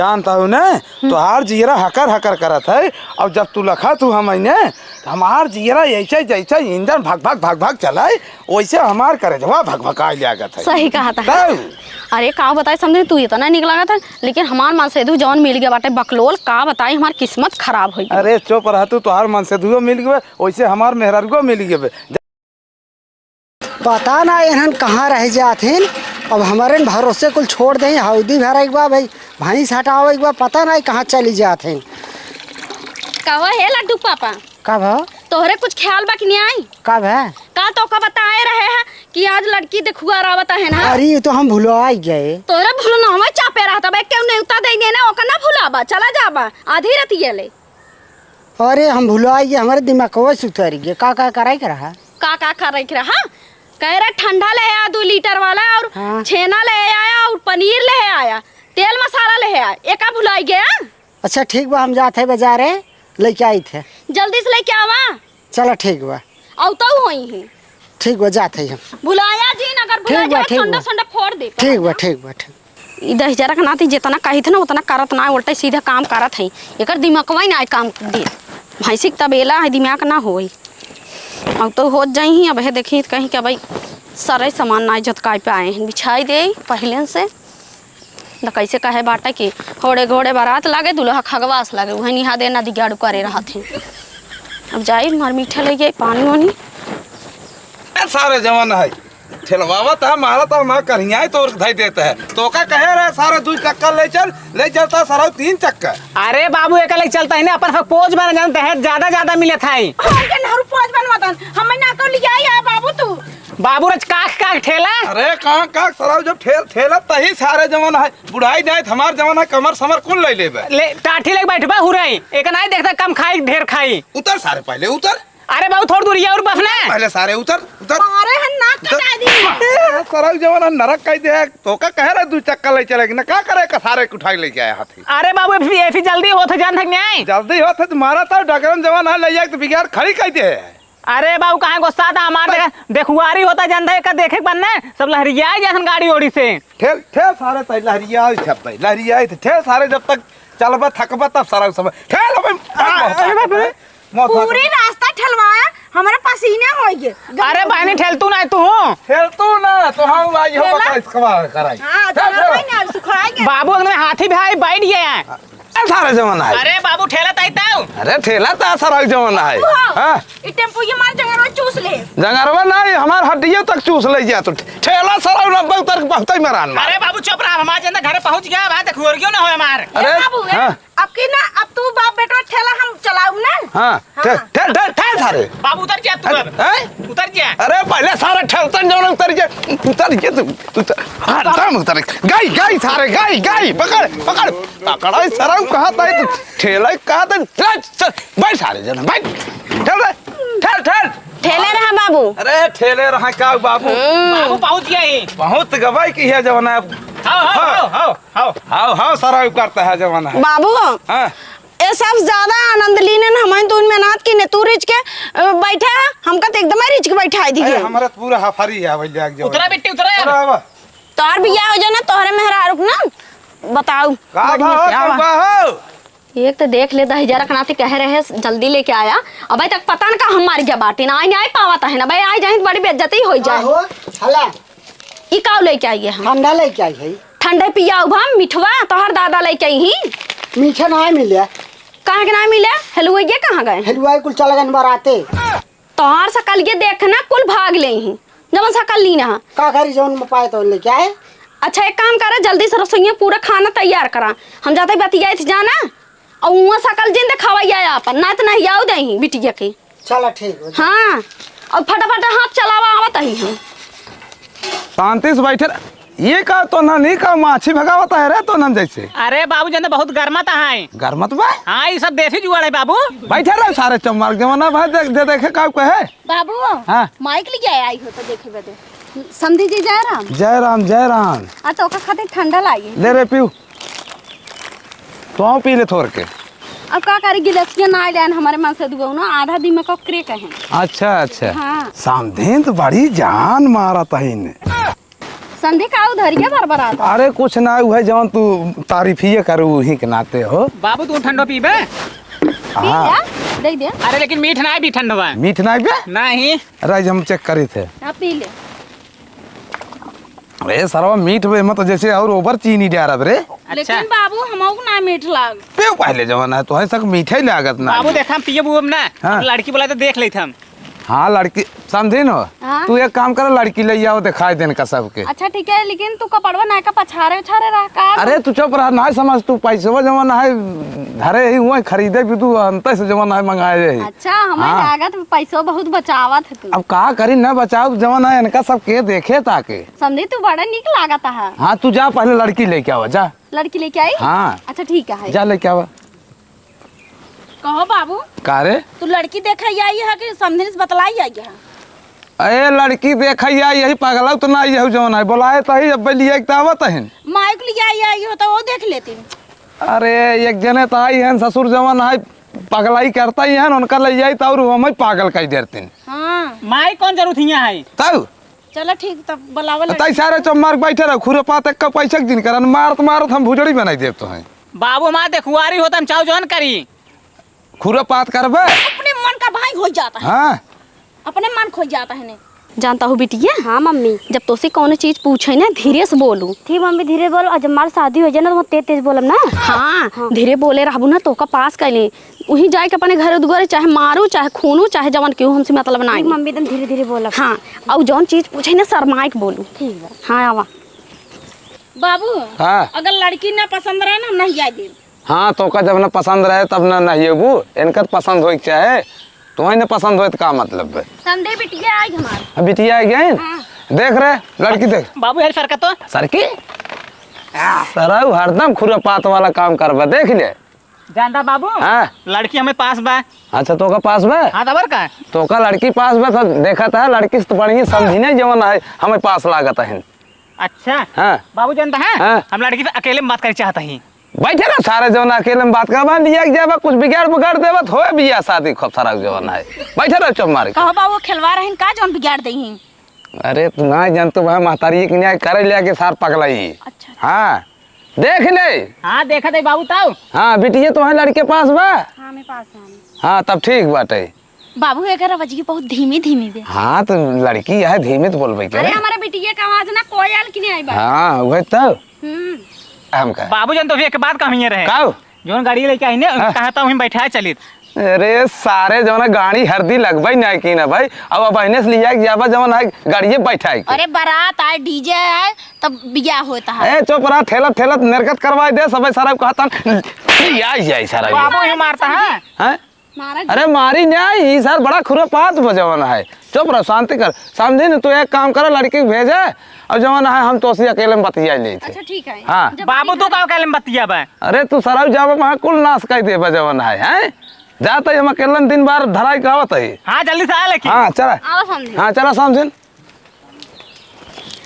जानता हूँ ना तो हार जीरा हकर हकर करत है। और जब तू लखा तू हमने हमार जीरा ऐसे जैसे इंजन भग भग भग भग चलाए वैसे हमार करे जवा भग भगा लागत है। सही कहा था। अरे का बताए समझे तू इतना निक लगा था लेकिन हमार मन से जौन मिल गया बाटे बकलोल का बताई हमार किस्मत खराब हो गई। अरे चुप रह तू तोहार मन से धुओ मिल गए वैसे हमार मेहरगो मिल गए। पता ना इन्हन कहाँ रह जाते अब हमारे भरोसे कुल छोड़ दे हौदी भर एक बार भाई भैंस हटाओ एक बार पता नहीं कहाँ चली जाते। कब है लड्डू पापा? कब है तोहरे कुछ ख्याल बा कि नहीं आई? कब है का तो का बताए रहे हैं कि आज लड़की देखुआ रावत है ना। अरे तो हम भुला गए। तोरा भूल ना हमें चापे रहा था भाई क्यों नहीं उता देंगे ना ओका ना भुलाबा चला जाबा आधी रात ये ले। अरे हम भुला गए हमारे दिमाग को सुतर गए का कराई कर रहा का कर रहा कह रहा ठंडा ले आया 2 लीटर वाला और हाँ। छेना ले आया और पनीर ले आया तेल मसाला ले आया एक भुलाई गया। अच्छा ठीक बा हम जाते बाजारे लेके आई थे जल्दी से लेके आवा। चलो ठीक बा औतो होई है ठीक बा जाते हम भुलाया जी अगर भुला जाए ठंडा ठंडा फोड़ दे। ठीक बा ठीक बा ठीक ई 10,000 का नाती जितना कही थे ना उतना करत ना उल्टा सीधा काम करत है एकर दिमागवा ना काम दे भैंसी तबेला है दिमाग ना होई। अब तो हो जाई ही अब है देखी कहीं क्या भाई सारे सामान ना झटकाई पे आए हैं बिछाई दे पहले से न कैसे कहे बाटा कि घोड़े घोड़े बारात लागे दुल्हा खगवास लागे वही निहा दे ना दिगाड़ू करे रहा थे। अब जाई मार मीठा ले गए पानी वानी सारे जवान है ठेलवावा था मारा तो ना करिया तो धई देता है तो का कहे रहे सारे 2 चक्का ले चलता सारा 3 चक्का। अरे बाबू एक ले चलता है ना अपन पोज बन जानते हैं ज्यादा मिले था हमके नहरु पोज बनवातन हम ना को लिया है बाबू तू बाबू रच काख ठेला। अरे कहाँ सराव जब ठेला तही सारे जवान है बुढ़ाई जाए हमार जवान है कमर समर कुल ले ले टाठी लेके बैठबा हुरई एक नहीं देखता कम खाई ढेर खाई। उतर सारे पहले उतर। अरे बाबू थोड़ी दूर और बसना पहले सारे उतर। अरे हन नाक कटा दी सराव जवान नरक कह दे तो का कह रहा 2 चक्का ले चलेगी ना का करे का सारे उठाई लेके आया हाथी। अरे बाबू ऐसी जल्दी होत जान थक नहीं जल्दी होत तुम्हारा तो डगरन जवान है ले जाए तो बिगाड़ खड़ी कह दे। अरे बाबू कहाँ गुस्सा था हमारे देखुआरी होता जानता है का देखे बनना सब लहरिया जैसन गाड़ी ओड़ी से ठेल सारे तो लहरिया छप लहरिया ठेल सारे जब तक चलबा थकबा तब सारा सब ठेल पूरी रास्ता ठलवाया हमारे पसीने हो गए। अरे बहनी ठेलतू ना तो हम आज हो कराई हां सुखाएंगे बाबू एकदम हाथी भाई बैठ गया सारे जमाना है। अरे बाबू ठेला ताई अरे ठेला ता सारा जमाना है। हां ई टेम्पो ये मार जंगरवा चूस ले जंगरवा नहीं हमार हड्डियों तक चूस ले जा तो ठेला सारा 90 उतर पहुंचई मरान। अरे बाबू चुप रहा हमारे जंदा घरे पहुंच गया भाई देखो और क्यों ना होए मार। अरे बाबू अब की ना अब तू बाप बेटा ठेला हम चलाऊ ना। हां ठेल सारे बाबू उतर जा तू अब उतर जा। अरे पहले सारे ठेलतन जौन उतर जा तू हां उतर गाय सारे गाय पकड़ सारा कहां ता ठेला कहां ता बैठ सारे जन बैठ ठेल ठेले रहा बाबू। अरे ठेले रहा का बाबू पहुंच गया ही बहुत गवाई की है जवाना। हाँ सारा करता है जवाना बाबू ये सब ज्यादा आनंद लीने हमें तो उनमें नाथ की ने तू रिच के बैठा हमका तो एकदम रिच के बैठा दी है हमारा पूरा हफरी है वही जाग उतरा बेटी उतरा तोर बियाह हो जाना तोहरे मेहरा रुक ना बताओ का भाव एक तो देख ले 10,000 का नाती कह रहे जल्दी लेके आया अब तक पता न का हम मार गया बाटी ना आई पावाता है ना भाई आई जाए बड़ी बेइज्जती हो जाए। हला ई का लेके आई है ठंडा लेके आई है ठंडे पिया भा मिठवा तोहर दादा लेके आई ही मीठा नहीं मिले कहाँ के ना मिले हलुआ कहाँ गए हलवाई कुल चल गए बराते तोहर सकल ये देखना कुल भाग ले ही जब सकल ली ना का करी जौन में पाए तो लेके आए। अच्छा एक काम करा जल्दी से रसोइया पूरा खाना तैयार करा हम जाते बतिया थे जाना और वहाँ सकल जिंदे खवाइया अपन ना तो नहीं आओ दही बिटिया के। चलो ठीक है हाँ और फटाफट हाथ चलावा आवत ही हम शांति से बैठे ये का तो ना नहीं का माछी भगावता है रे तो नन जैसे। अरे बाबू जंदा बहुत गर्मत है गर्मत बा हाँ ये सब देसी जुगाड़ है बाबू बैठे रहे सारे चमर जमाना भाई देखे का कहे बाबू हाँ माइक लेके आई हो तो देखे बदे समझी जी जय राम आ तो खाते ठंडा लाई ले रे पीऊ तो पी ले थोड़ के अब का करी गिलसिया ना लेन हमारे मन से दुगो ना आधा दिन में ककरे कहे। अच्छा हाँ सामधेन तो बड़ी जान मारा तहीन समझी का उधरिया बरबरात। अरे कुछ ना है जवन तू तारीफिए करू वही के नाते हो। बाबू तू ठंडो पीबे? हाँ दे दे। अरे लेकिन मीठ ना भी ठंडो है। मीठ ना बे? नहीं। अरे हम चेक करे थे। आप पी ले। अरे सरवा मीठ बे मत जैसे और ओवर चीनी डाल रे। लेकिन बाबू हमको ना मीठ लाग। पे पहले जवन है तो है सक मीठा ही लागत ना। बाबू देखा हम पिए बुब ना। हाँ। लड़की बोला तो देख लेते हम। हाँ लड़की समझे न। हाँ। तू एक काम कर लड़की ले आओ दिखाई देने का सबके। अच्छा ठीक है लेकिन तू कपड़वा ना का पछारे उछारे रह का। अरे तू चुप रह ना समझ तू पैसा जवन है धरे ही हुआ खरीदे भी तू अंत से जवन है मंगाए है। अच्छा हमें हाँ। लागत पैसों बहुत बचावत है तू। अब कहा करी ना बचाओ जवन है इनका सब के देखे ताके। समझी तू बड़ा निक लागत है। हाँ तू जा पहले लड़की लेके आओ जा। लड़की लेके आई। हाँ अच्छा ठीक है। जा लेके आओ। कहो बाबू का रे? तू लड़की देखा आई है कि समझने से बतलाई आई है। अरे लड़की देखैया यही पागल तो ना यही जवन है बोलाए तो ही अब लिए एक आवत है। माइक ले आई हो तो वो देख लेती। अरे एक जने तो आई है ससुर जवन है पगलाई करता ही है उनका ले जाई तो और हम पागल कह देते। हाँ माई कौन जरूरत हियां है? तब चलो ठीक तब बुलावा। तई सारे चमार बैठे रहो खुरे पात एक का पैसा के दिन करन मारत मारत हम भुजड़ी बनाई देव तो हैं। बाबू माँ देखुआरी होता हम चाहो जौन करी। खुरे पात करबे अपने मन का भाई हो जाता है। हाँ अपने मन खो जाता है। जानता हूँ बिटिया। हाँ मम्मी जब तो से कौन चीज पूछे ना धीरे से बोलू। ठीक मम्मी धीरे बोल और जब हमारी शादी हो जाए ना तो तेज तेज बोलम ना। हाँ धीरे बोले रहबू ना तो का पास कैले वही जाए के अपने घर दुआरे चाहे मारू चाहे खूनू चाहे जवन क्यों हमसे मतलब ना। मम्मी एकदम धीरे धीरे बोलम। हाँ और जौन चीज पूछे ना शर्माए के बोलू। ठीक है। हाँ आवा बाबू। हाँ अगर लड़की ना पसंद रहे ना नहीं जाए दे। हाँ तो का जब ना पसंद रहे तब ना नहीं बू इनका पसंद हो चाहे तुम्हें न पसंद हो तो का मतलब है। संडे बिटिया आई हमारे। बिटिया आई गए देख रहे लड़की देख। बाबू यार सरका तो सर की सराउ हरदम खुरे पात वाला काम करबा देख ले। जानता बाबू हाँ लड़की हमें पास बा। अच्छा तो का पास बा। हाँ तबर का तो का लड़की पास बा तो देखा था लड़की से तो बढ़िया समझी नहीं जवन है हमें पास लागत है। अच्छा हाँ बाबू जानता है हाँ। हम लड़की से अकेले में बात करना चाहता ही। बैठे ना सारे जवन अकेले में बात करवा लिया जाबा कुछ बिगाड़ बिगाड़ देबा हो बिया शादी खूब सारा जवन है बैठे रहो चुप मार के। कहो बाबू खिलवा रहे का जौन बिगाड़ दही। अरे तू ना जानतो भाई महतारी के न्याय करे लिया के सार पगलाई। अच्छा हाँ देख ले। हाँ देखा थे बाबू ताऊ। हाँ बिटिया तो है लड़के पास बा। हाँ मेरे पास है। हाँ तब ठीक बाटे। बाबू एक बजी बहुत धीमी धीमी बे। हाँ तो लड़की है धीमे तो बोलबे अरे के। हमारे बिटिया का आवाज ना कोयल की नहीं आई बा। हाँ वही तो हम्म हम का बाबू जानते हो एक बात कहीं रहे काऊ जोन गाड़ी लेके आई ने हाँ। कहता हूँ बैठा चलित। अरे सारे जवन गाड़ी हरदी लगबाई नहीं की ना भाई अब बहने से लिया जाबा जवन है गाड़िए बैठाई अरे बारात आए डीजे आए तब बिया होता है। ए चुप रहा ठेलत ठेलत निर्गत करवाई दे सब सारा कहता आई जाए सारा ये। बाबू ही मारता है। हैं? मारा अरे मारी नहीं सर बड़ा खुरापात बजवन है चुप रहो शांति कर समझे न तू एक काम कर लड़की को भेजे और जवन है हम तो अकेले में बतिया ले थे। अच्छा ठीक है। हाँ बाबू तू का अकेले में बतिया बा। अरे तू सराउ जाबा वहाँ कुल नाश कर दे बजवन है हैं जाते हम अकेले दिन बार धराई कहवत है। हाँ जल्दी से आ लेकिन। हाँ चला आओ समझे। हाँ चला समझे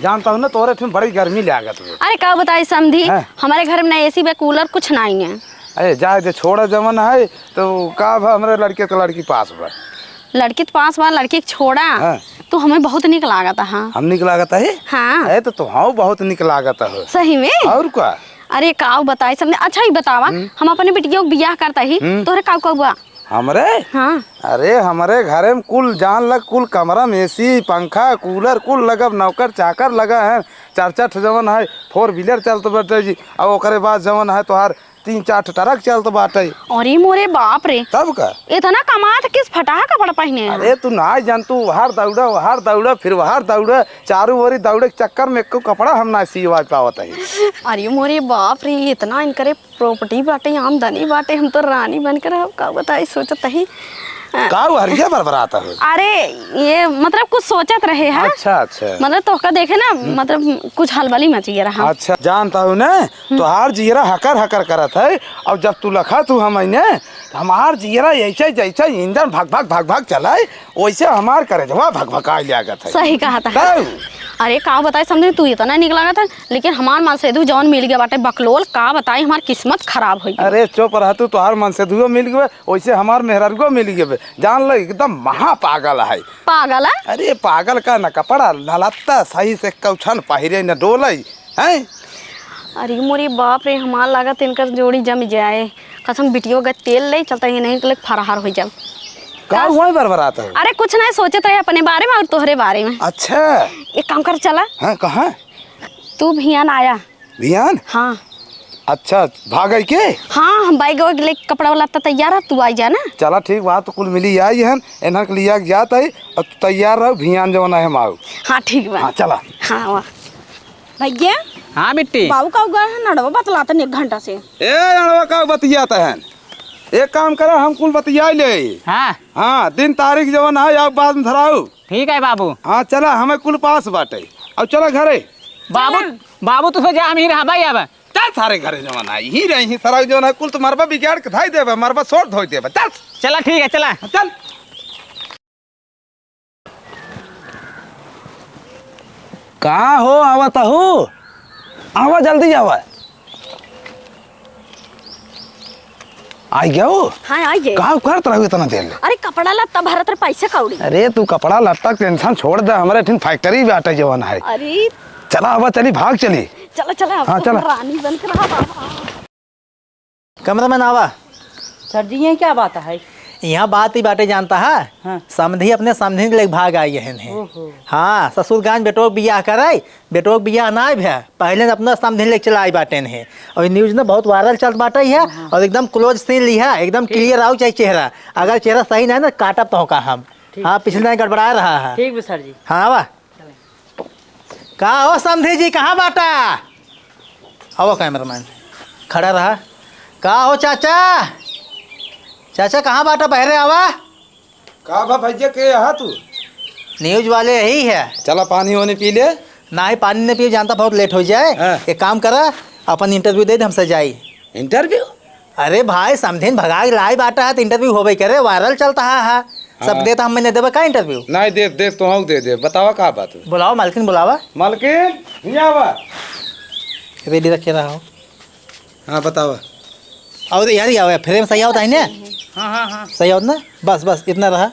जानता हूँ ना तोरे फिर बड़ी गर्मी लागत है। अरे का बताई समझी हाँ। हमारे घर में ना एसी बे कूलर कुछ नहीं है। अरे जाए दे छोड़ा जवन है तो का बा हमारे लड़के तो लड़की पास बा। लड़की तो पास बा लड़की के छोड़ा हाँ। तो हमें बहुत निक लागत है। हाँ हम निक लागत है। हाँ अरे तो हाँ बहुत निक लागत है। सही में। और क्या अरे काऊ बताई समझे। अच्छा ही बतावा हम अपने बिटिया को बियाह करता ही तोहरे काऊ का हुआ। हमरे हाँ अरे हमारे घरे में कुल जान लग कुल कमरा में एसी पंखा कूलर कुल लगब नौकर चाकर लगा है 4-4 जवन है 4 व्हीलर चलते बाटे जी और ओकरे बाद जवन है तोहार 3-4 ट्रक चलते बाटे। अरे मोरे बाप रे तब का इतना कमात किस फटाहा कपड़ा पहने। अरे तू ना जान तू वहार दौड़ा फिर वहार दौड़ा चारू ओरी दौड़े के चक्कर में एको कपड़ा हम ना सिवा पावत है। अरे मोरे बाप रे इतना इनकरे प्रॉपर्टी बाटे आमदनी बाटे हम तो रानी बनकर अब का बताई सोचत ही। काऊ हरिया बरबराता है। अरे ये मतलब कुछ सोचत रहे हैं। अच्छा अच्छा मतलब तो का देखे ना मतलब कुछ हलबली मच गया रहा। अच्छा जानता हूँ ना तोहार जीरा हकर हकर करत है और जब तू लखा तू हम हमार जियरा ऐसे जैसे इंजन भग भग चलाए वैसे हमार करे जवा भग भगा लागत है। सही कहा था। तब अरे का बताए समझे तू इतना निक लगा था, लेकिन हमार मन से जौन मिल गया बाटे बकलोल, का बताए हमार किस्मत खराब हो गई। अरे चुप रह तू, तोहार मन से दुओ मिल गए वैसे हमार मेहरारुओ मिल गए। जान लो एकदम महा पागल है। पागल है? अरे पागल का न कपड़ा न लत्ता सही से कौछन पहिरे न डोले हैं। अरे मोरी बाप रे, हमार लागत इनकर जोड़ी जम जाए। कसम बिटियों का तेल ले चलता है नहीं तो फरार हो जाओ। का हुआ बरबराता है? अरे कुछ नहीं, सोचते रहे अपने बारे में और तोहरे बारे में। अच्छा एक काम कर चला। हाँ कहाँ? तू भियान आया? भियान? हाँ। अच्छा भाग के? हाँ हम बाइक ले कपड़ा वाला तैयार है, तू आई जा ना। चला ठीक बात, तो कुल मिली आई है इन्हा के लिया जात है और तैयार रहो भियान जवाना है माऊ। हाँ ठीक बा। हाँ चला। हाँ वाह भैया। हाँ बिट्टी। बाबू का उगा है नड़वा बतलाता 1 घंटा से। ए अड़वा का बतियाता है? एक काम करो हम कुल बतिया ले। हाँ हाँ दिन तारीख जवन है आप बाद में धराऊ। ठीक है बाबू। हाँ चला हमें कुल पास बाटे। अब चला घरे। बाबू तो जा हम ही रहा भाई। अब चल सारे घरे जवन है ही रही सारा जवन है कुल तो मरबा बिगाड़ के धाई देबे, मरबा सोट धोई देबे। चल चला ठीक है चला चल। कहाँ हो? आवत हो, आवा जल्दी आवा। आई गया हो? हाँ आई गए। कहाँ करत रहो इतना देर? अरे कपड़ा लत्ता भरत रे पैसे कौड़ी। अरे तू कपड़ा लत्ता टेंशन छोड़ दे, हमारे ठीक फैक्ट्री बाटे जवन है। अरे चला आवा, चली भाग चली। चला चला। हाँ, चला। रानी बन के रहा बाबा। कमरा में नावा। सर जी ये क्या बात है? यहाँ बात ही बातें जानता है। हाँ। समधी अपने समधी के लेके भाग आई है। हाँ ससुर गांव बेटोक बियाह कराई, बेटोक बियाह ना भे पहले अपना समधी लेके चला आई बाटे है। और न्यूज में बहुत वायरल चल बाटे है और एकदम क्लोज सीन ली है, एकदम क्लियर आओ चाहे चेहरा। अगर चेहरा सही नहीं ना काटब तो होगा हम। हाँ पिछले दिन गड़बड़ा रहा है। ठीक है सर जी। हाँ वाह कहा हो समधी जी, कहाँ बाटा? आओ कैमरामैन खड़ा रहा। कहा हो चाचा? चाचा कहाँ बाटा? बहरे आवा। का भा भैया के यहाँ तू? न्यूज वाले यही है। चला पानी वानी पी ले। ना ही पानी नहीं पिए, जानता बहुत लेट हो जाए। हाँ। एक काम करा अपन इंटरव्यू दे दे हमसे जाई। इंटरव्यू? अरे भाई समझिन भगा के लाई बाटा है तो इंटरव्यू होबे करे, वायरल चलता है। सब देता हम मैंने देबे का इंटरव्यू? नहीं दे दे तो हम दे दे। बतावा का बात है? बुलाओ मालकिन बुलावा। मालकिन यहाँ आवा। रेडी रखे रहा हो। हाँ बतावा। और यार ही आओ फ्रेम सही होता है ना? हाँ सही होता ना? बस बस इतना रहा।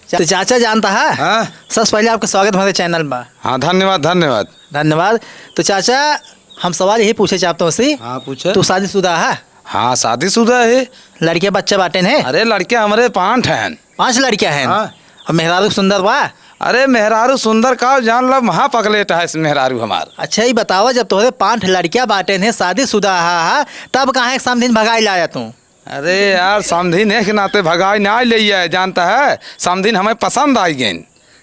तो चाचा जानता है। हाँ सबसे पहले आपका स्वागत हमारे चैनल में। हाँ धन्यवाद धन्यवाद। धन्यवाद। तो चाचा हम सवाल यही पूछे चाहते हो। हाँ पूछे। तू शादीशुदा है? हाँ शादीशुदा है। लड़के बच्चे बाटे हैं? अरे लड़के हमारे 5 हैं। 5 लड़कियां हैं। हाँ। और मेहरारू सुंदर बा? अरे मेहरारू सुंदर का जान लो महा पगलेट है इस मेहरारू हमार। अच्छा ही बताओ, जब तोहरे 5 लड़कियां बाटे हैं शादीशुदा है तब कहाँ समझिन भगाई लाया तू? अरे यार समधिन एक नाते भगाई ना ले है, जानता है समधिन हमें पसंद आई गई।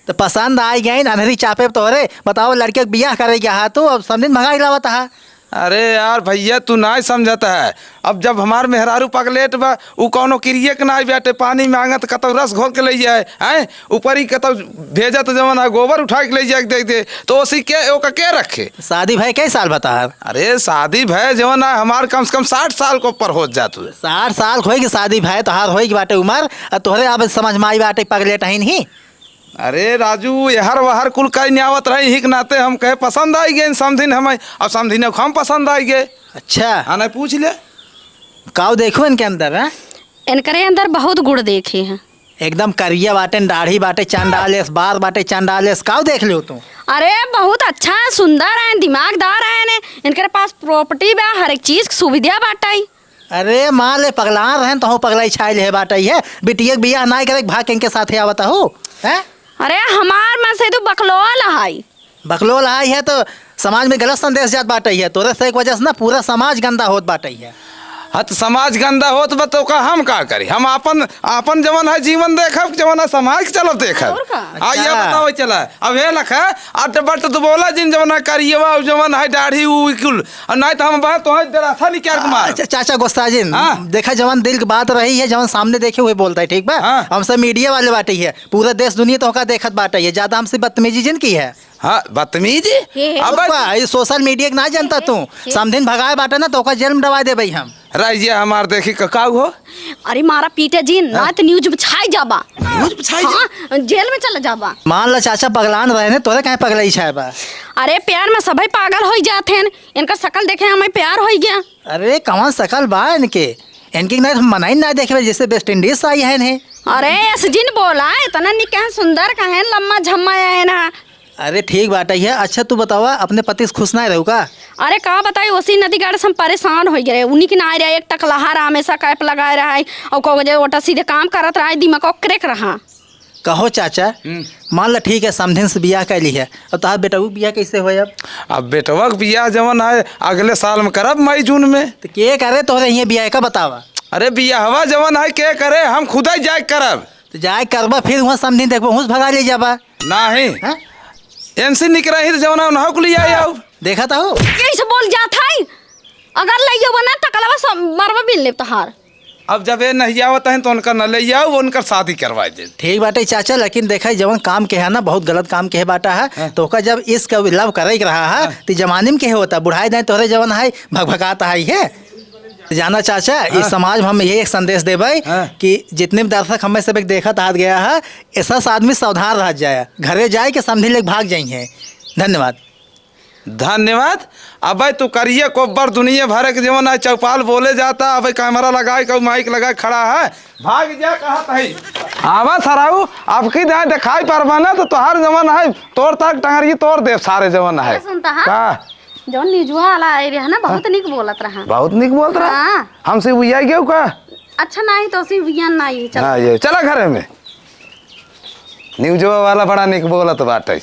तो पसंद आई गई अंधेरी चापे तोहरे। बताओ लड़के बियाह करेगा है तो अब समझिन भगाई लावत है। अरे यार भैया तू ना समझता है। अब जब हमार मेहरारू पगलेट बा उ कौनो क्रिए के ना बैठे पानी मांगत कतौ रस घोल के ले जाए हैं, ऊपर ही कतौ भेजत जवन है गोबर उठा के ले जाए देख दे तो उसी के ओका के रखे। शादी भाई कई साल बता है? अरे शादी भय जवन है हमार कम से कम 60 साल को ऊपर हो जात। 60 साल होगी शादी भाई तोहार होगी बाटे उम्र और तोहरे अब समझ में आई बाटे पगलेट है नहीं। अरे राजू यहर वहर कुल कई न्यावत रही हिक नाते हम कहे पसंद आई गए समधिन हमें, अब समधिन हम पसंद आई गए। अच्छा हाँ नहीं पूछ ले। काऊ देखो इनके अंदर है? इनकरे अंदर बहुत गुड़ देखे हैं। एकदम करिया बाटे, दाढ़ी बाटे चांडालेस, बार बाटे चांडालेस, काऊ देख लो तू? अरे बहुत अच्छा है, सुंदर है, दिमागदार है। इनके पास प्रॉपर्टी बा, हर एक चीज सुविधा बाटाई। अरे माँ ले पगला रहे तो पगलाई छाई ले बाटाई है। बिटिया बियाह ना करे भाग इनके साथ आवता हो है? अरे हमार में से तो बकलोल है। बकलोल आई है तो समाज में गलत संदेश जात बाटे है। तोरे से एक वजह से ना पूरा समाज गंदा होत बाटे है। हाँ तो समाज गंदा हो तो बतो का हम का करी? हम अपन जवन है जीवन देखब, जवन है समाज के चलो देखब। हाँ ये बताओ चला अब हे लख अट बट तो बोला जिन जवन है करिएवा जवन है दाढ़ी उ कुल नहीं तो हम बात तो जरा था नहीं क्या कुमार। चाचा गुस्सा जिन हाँ। देखा जवन दिल की बात रही है, जवन सामने देखे हुए बोलता है ठीक बा। हाँ। हमसे मीडिया वाले बाटे है, पूरा देश दुनिया तो का देखत बाटे है, ज्यादा हमसे बदतमीजी जिन की है। हाँ बदतमीज अब ये सोशल मीडिया के ना जानता तू समधिन भगाए बाटे ना तो ओका जेल में डलवा देबई हम। रहिए हमार देखी ककाऊ हो। अरे मारा पीटे जी ना तो न्यूज में छाई जाबा। न्यूज में छाई हाँ, जेल में चला जाबा। मान ला चाचा पगलान रहे ने तोरे काहे पगलाई छाए बा। अरे प्यार में सभी पागल हो जाते हैं, इनका शकल देखे हमें प्यार हो गया। अरे कौन सकल बा इनकी ना हम मनाई ना देखे जैसे वेस्ट इंडीज से आई है ने। अरे जिन बोला इतना निकाह सुंदर का है, लम्मा झम्मा है ना। अरे ठीक बात है। अच्छा तू बतावा अपने पति से खुश ना रहू का? अरे का बताई उसी नदी गाड़ से हम परेशान हो गए। उन्हीं की ना रहा एक टकलहा रहा, हमेशा कैप लगाए रहा है और को ओटा सीधे काम करत रहा है, दिमाग क्रेक रहा। कहो चाचा मान ला ठीक है समधिन से बियाह कर ली है और तार बेटा बियाह कैसे हो अब बेटवा के बियाह जवन है अगले साल में करब मई जून में। तो के करे तोरे ये बियाह का बतावा। अरे बियाहवा जवन है के करे, हम खुद ही जाए करब। तो जाए करबा फिर वहाँ समधिन देखबो हुस भगा ले जाबा नहीं एनसी निकल रही जवन ना को लिया आओ देखा था हो कैसे बोल जाता है। अगर ले जाओ ना टकलवा मरवा बिल ले तहार। अब जब ये नहीं आवत है तो उनका न ले आओ, उनका शादी करवा दे। ठीक बाटे चाचा लेकिन देखा जवन काम के है ना बहुत गलत काम के बाटा है। तो ओका जब इसका लव करे रहा है तो जमाने में के होता बुढ़ाई दें तोहरे जवन है भगभगाता है। जाना चाचा इस समाज में हम यही एक संदेश देवे कि जितने भी दर्शक हमें सब एक देखा हाथ गया है ऐसा आदमी सावधान रह जाए, घरे जाए कि समझे लेके भाग जाइए। धन्यवाद धन्यवाद। अब तू करिए कोबर दुनिया भर के जीवन है चौपाल बोले जाता। अब कैमरा लगाए कब माइक लगाए खड़ा है भाग जा कहा है। आवा सराऊ अब की ध्यान दिखाई परवाना तो हर जमन है तोड़ तक टंगरी तोड़ दे सारे जमन है। का जो निजुआ वाला आई रहा ना बहुत निक बोलत रहा। बहुत निक बोलत रहा। हमसे बुझा गया का अच्छा नहीं तो सी विज्ञान नहीं चल। हां ये चला घरे में न्यूज वाला बड़ा निक बोलत बाटे।